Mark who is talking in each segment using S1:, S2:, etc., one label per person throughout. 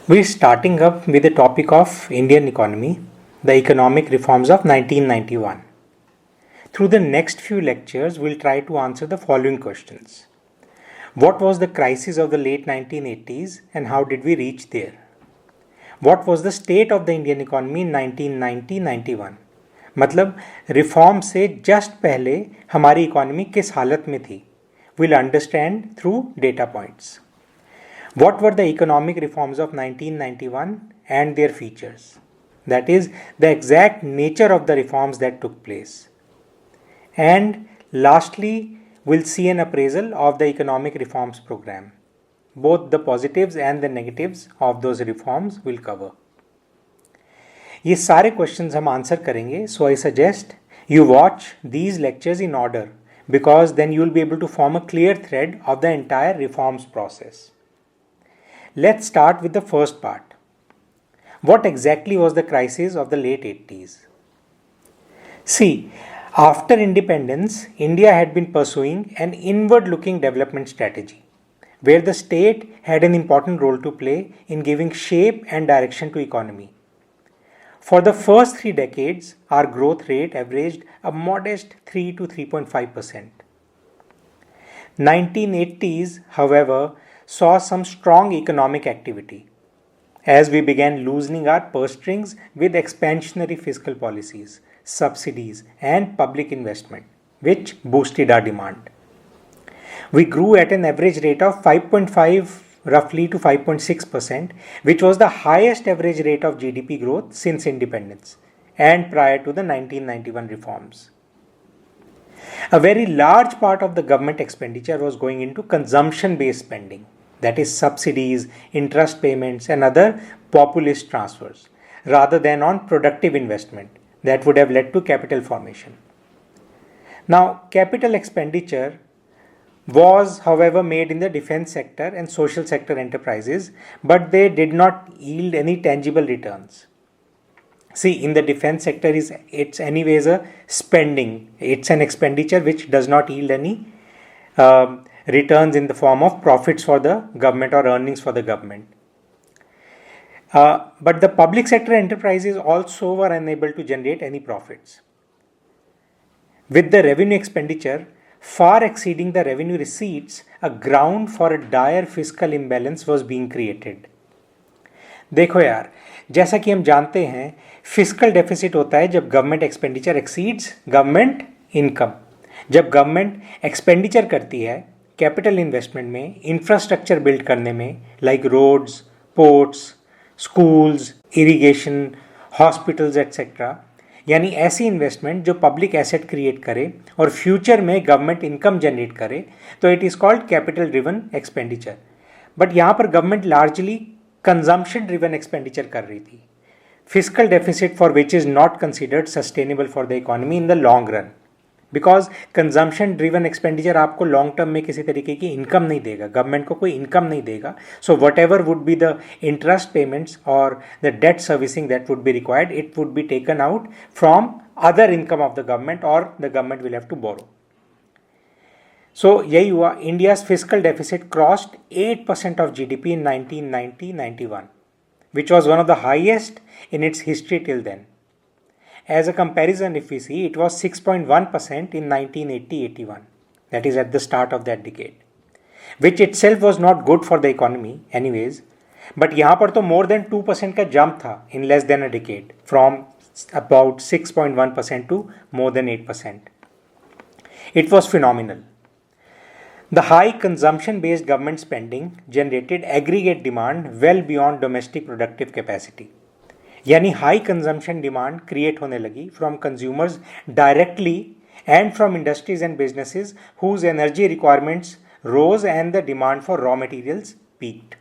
S1: We're starting up with the topic of Indian economy, the economic reforms of 1991. Through the next few lectures, we'll try to answer the following questions. What was the crisis of the late 1980s and how did we reach there? What was the state of the Indian economy in 1990-91? मतलब reform से just पहले हमारी economy किस हालत में थी? We'll understand through data points. What were the economic reforms of 1991 and their features? That is, the exact nature of the reforms that took place. And lastly, we'll see an appraisal of the economic reforms program. Both the positives and the negatives of those reforms will cover. ये सारे questions हम answer करेंगे, so I suggest you watch these lectures in order because then you will be able to form a clear thread of the entire reforms process. Let's start with the first part. What exactly was the crisis of the late 80s? See, after independence, India had been pursuing an inward-looking development strategy, where the state had an important role to play in giving shape and direction to economy. For the first 3 decades, our growth rate averaged a modest 3 to 3.5%. 1980s, however, saw some strong economic activity as we began loosening our purse strings with expansionary fiscal policies, subsidies, and public investment, which boosted our demand. We grew at an average rate of 5.5 roughly to 5.6%, which was the highest average rate of GDP growth since independence and prior to the 1991 reforms. A very large part of the government expenditure was going into consumption-based spending, that is subsidies, interest payments and other populist transfers, rather than on productive investment that would have led to capital formation. Now, capital expenditure was, however, made in the defense sector and social sector enterprises, but they did not yield any tangible returns. See, in the defense sector, it's anyways a spending. It's an expenditure which does not yield any returns in the form of profits for the government or earnings for the government. But the public sector enterprises also were unable to generate any profits. With the revenue expenditure far exceeding the revenue receipts, a ground for a dire fiscal imbalance was being created. देखो यार, जैसा कि हम जानते हैं, fiscal deficit होता है जब government expenditure exceeds government income. जब गवर्नमेंट एक्सपेंडिचर करती है कैपिटल इन्वेस्टमेंट में, इंफ्रास्ट्रक्चर बिल्ड करने में, like roads, ports, schools, irrigation, hospitals etcetera, यानी ऐसी इन्वेस्टमेंट जो पब्लिक एसेट क्रिएट करे और फ्यूचर में गवर्नमेंट इनकम जनरेट करे, तो it is called capital driven expenditure. But यहाँ पर government largely consumption driven expenditure कर रही थी, fiscal deficit for which is not considered sustainable for the economy in the long run, because consumption driven expenditure आपको long term में किसी तरीके की इनकम नहीं देगा, गवर्नमेंट को कोई इनकम नहीं देगा. So whatever would be the interest payments और the debt servicing that would be required, it would be taken out from other income of the government और the government will have to borrow. So यही हुआ. India's fiscal deficit crossed 8% of GDP in 1990-91, which was one of the highest in its history till then. As a comparison, if we see, it was 6.1% in 1980-81, that is at the start of that decade, which itself was not good for the economy anyways. But यहाँ पर तो more than 2% का jump था in less than a decade, from about 6.1% to more than 8%. It was phenomenal. The high consumption-based government spending generated aggregate demand well beyond domestic productive capacity. यानी high consumption demand create होने लगी from consumers directly and from industries and businesses whose energy requirements rose and the demand for raw materials peaked.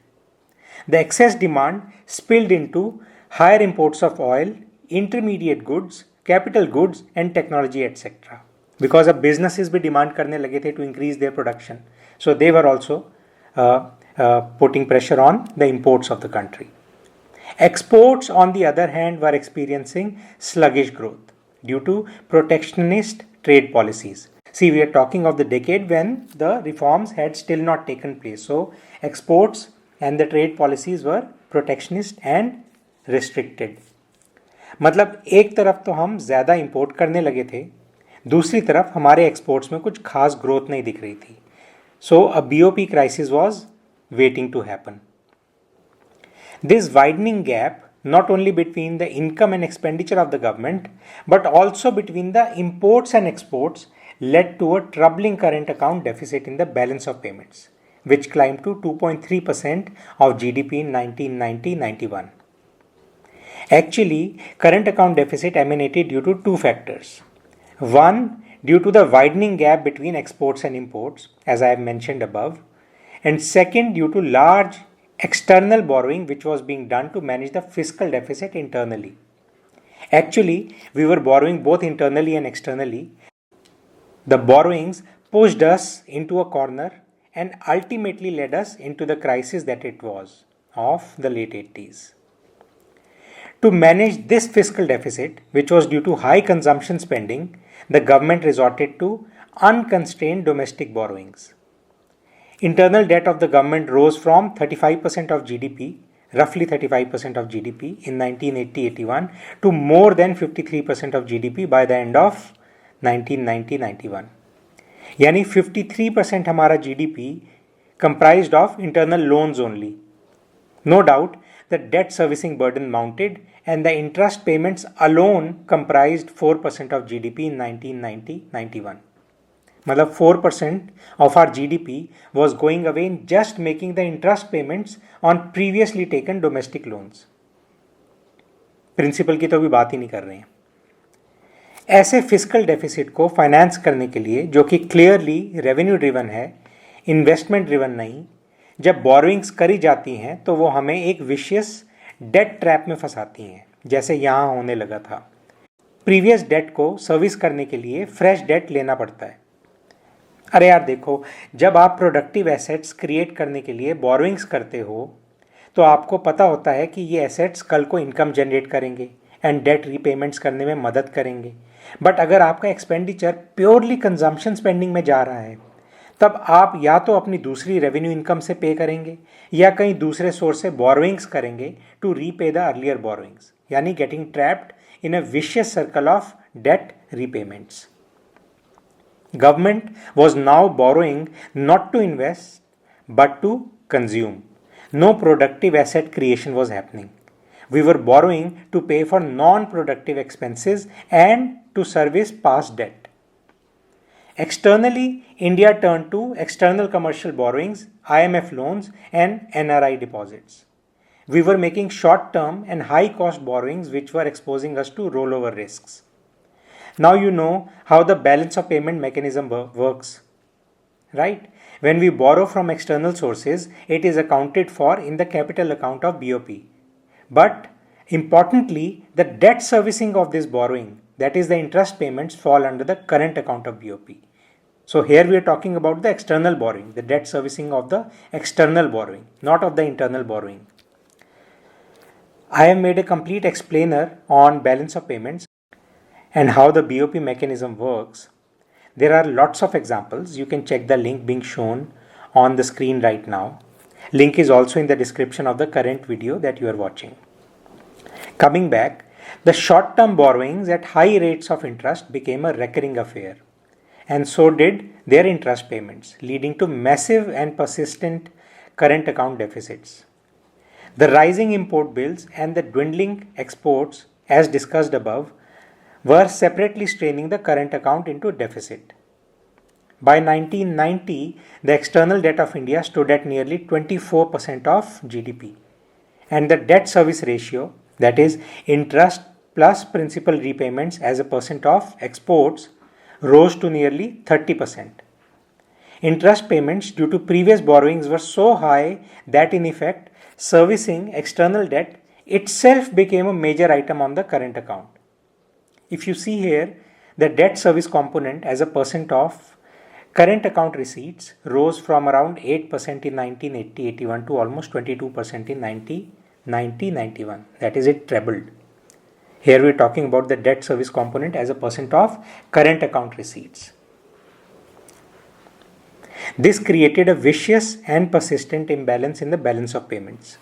S1: The excess demand spilled into higher imports of oil, intermediate goods, capital goods and technology etcetera, because अब businesses भी demand करने लगे थे to increase their production. So they were also putting pressure on the imports of the country. Exports, on the other hand, were experiencing sluggish growth due to protectionist trade policies. See, we are talking of the decade when the reforms had still not taken place. So, exports and the trade policies were protectionist and restricted. मतलब एक तरफ तो हम ज़्यादा import करने लगे थे, दूसरी तरफ हमारे एक्सपोर्ट्स में कुछ खास ग्रोथ नहीं दिख रही थी. सो अ BOP crisis was waiting to happen. This widening gap not only between the income and expenditure of the government but also between the imports and exports led to a troubling current account deficit in the balance of payments, which climbed to 2.3% of GDP in 1990-91. Actually, current account deficit emanated due to two factors. One, due to the widening gap between exports and imports, as I have mentioned above, and second, due to large external borrowing which was being done to manage the fiscal deficit internally. Actually, we were borrowing both internally and externally. The borrowings pushed us into a corner and ultimately led us into the crisis that it was of the late 80s. To manage this fiscal deficit, which was due to high consumption spending, the government resorted to unconstrained domestic borrowings. Internal debt of the government rose from 35% of GDP, roughly 35% of GDP in 1980-81 to more than 53% of GDP by the end of 1990-91. यानी 53% हमारा GDP comprised of internal loans only. No doubt, the debt servicing burden mounted and the interest payments alone comprised 4% of GDP in 1990-91. मतलब 4% of our GDP was going away in just making the interest payments on previously taken domestic loans. Principal की तो अभी बात ही नहीं कर रहे हैं. ऐसे फिस्कल डेफिसिट को फाइनेंस करने के लिए, जो कि क्लियरली रेवेन्यू ड्रिवन है, इन्वेस्टमेंट ड्रिवन नहीं, जब बोरोइंग्स करी जाती हैं तो वो हमें एक विशियस डेट ट्रैप में फंसाती हैं, जैसे यहाँ होने लगा था. प्रीवियस डेट को सर्विस करने के लिए फ्रेश डेट लेना पड़ता है. अरे यार देखो, जब आप प्रोडक्टिव एसेट्स क्रिएट करने के लिए बोरोइंग्स करते हो तो आपको पता होता है कि ये एसेट्स कल को इनकम जनरेट करेंगे एंड डेट रीपेमेंट्स करने में मदद करेंगे. बट अगर आपका एक्सपेंडिचर प्योरली कंजम्पशन स्पेंडिंग में जा रहा है, तब आप या तो अपनी दूसरी रेवेन्यू इनकम से पे करेंगे या कहीं दूसरे सोर्स से बोरोइंग्स करेंगे to repay the earlier borrowings, यानी getting trapped in a vicious circle of debt repayments. Government was now borrowing not to invest but to consume. No productive asset creation was happening. We were borrowing to pay for non-productive expenses and to service past debt. Externally, India turned to external commercial borrowings, IMF loans and NRI deposits. We were making short-term and high-cost borrowings which were exposing us to rollover risks. Now you know how the balance of payment mechanism works, right? When we borrow from external sources, it is accounted for in the capital account of BOP. But importantly, the debt servicing of this borrowing, that is the interest payments, fall under the current account of BOP. So here we are talking about the external borrowing, the debt servicing of the external borrowing, not of the internal borrowing. I have made a complete explainer on balance of payments and how the BOP mechanism works. There are lots of examples. You can check the link being shown on the screen right now. Link is also in the description of the current video that you are watching. Coming back, the short-term borrowings at high rates of interest became a recurring affair, and so did their interest payments, leading to massive and persistent current account deficits. The rising import bills and the dwindling exports, as discussed above, were separately straining the current account into deficit. By 1990, the external debt of India stood at nearly 24% of GDP, and the debt service ratio, that is, interest plus principal repayments as a percent of exports, rose to nearly 30%. Interest payments due to previous borrowings were so high that in effect, servicing external debt itself became a major item on the current account. If you see here, the debt service component as a percent of current account receipts rose from around 8% in 1980-81 to almost 22% in 1990-91. That is, it trebled. Here we are talking about the debt service component as a percent of current account receipts. This created a vicious and persistent imbalance in the balance of payments.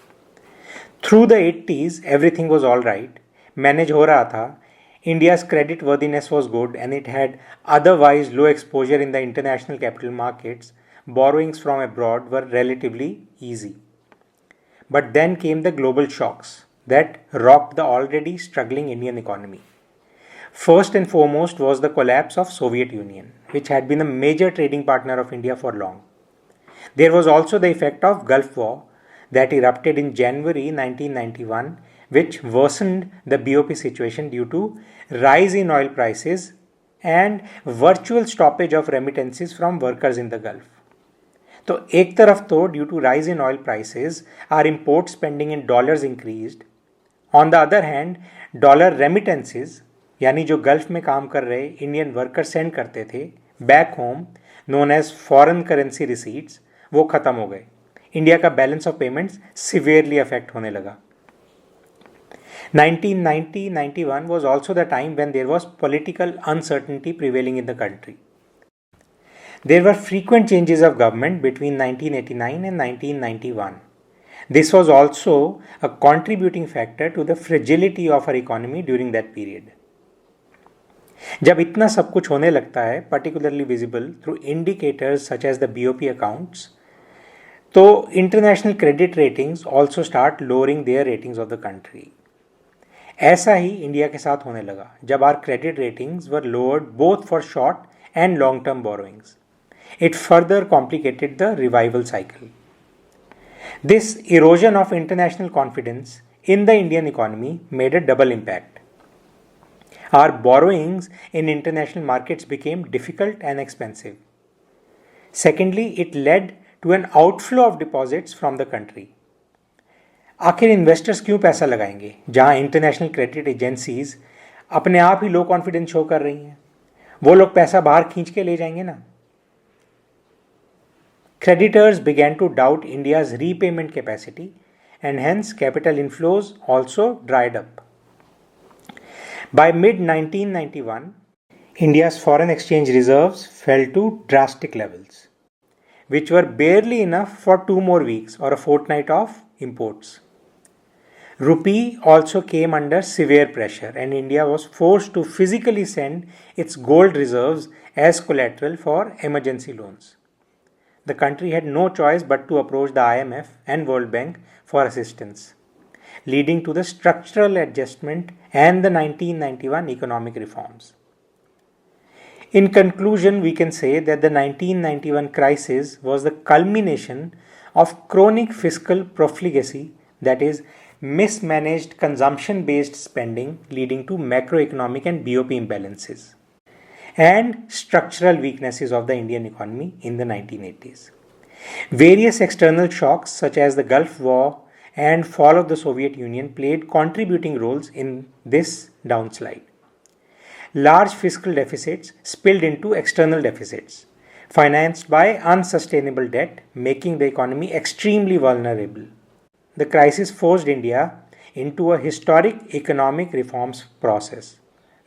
S1: Through the 80s, everything was alright, manage हो रहा था, India's credit worthiness was good and it had otherwise low exposure in the international capital markets, borrowings from abroad were relatively easy. But then came the global shocks that rocked the already struggling Indian economy. First and foremost was the collapse of Soviet Union, which had been a major trading partner of India for long. There was also the effect of Gulf War that erupted in January 1991, which worsened the BOP situation due to rise in oil prices and virtual stoppage of remittances from workers in the Gulf. तो एक तरफ तो due to rise in oil prices are import spending in dollars increased, on the other hand dollar remittances यानी जो gulf में काम कर रहे इंडियन वर्कर सेंड करते थे back home known as foreign currency receipts वो ख़त्म हो गए. इंडिया का balance of payments severely affect होने लगा. 1990-91 was also the time when there was political uncertainty prevailing in the country. There were frequent changes of government between 1989 and 1991. This was also a contributing factor to the fragility of our economy during that period. जब इतना सब कुछ होने लगता है, particularly visible through indicators such as the BOP accounts, तो international credit ratings also start lowering their ratings of the country. ऐसा ही India के साथ होने लगा जब our credit ratings were lowered both for short and long-term borrowings. It further complicated the revival cycle. This erosion of international confidence in the Indian economy made a double impact. Our borrowings in international markets became difficult and expensive. Secondly, it led to an outflow of deposits from the country. आखिर investors क्यों पैसा लगाएंगे जहां international credit agencies अपने आप ही low confidence show कर रही हैं? वो लोग पैसा बाहर खींच के ले जाएंगे ना. Creditors began to doubt India's repayment capacity and hence capital inflows also dried up. By mid 1991, India's foreign exchange reserves fell to drastic levels, which were barely enough for 2 more weeks or a fortnight of imports. Rupee also came under severe pressure and India was forced to physically send its gold reserves as collateral for emergency loans. The country had no choice but to approach the IMF and World Bank for assistance, leading to the structural adjustment and the 1991 economic reforms. In conclusion, we can say that the 1991 crisis was the culmination of chronic fiscal profligacy, that is, mismanaged consumption-based spending leading to macroeconomic and BOP imbalances, and structural weaknesses of the Indian economy in the 1980s. Various external shocks such as the Gulf War and fall of the Soviet Union played contributing roles in this downslide. Large fiscal deficits spilled into external deficits, financed by unsustainable debt, making the economy extremely vulnerable. The crisis forced India into a historic economic reforms process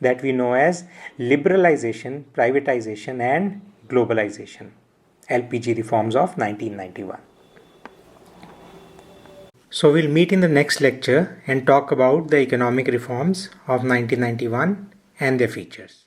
S1: that we know as liberalization, privatization and globalization, LPG reforms of 1991. So we'll meet in the next lecture and talk about the economic reforms of 1991 and their features.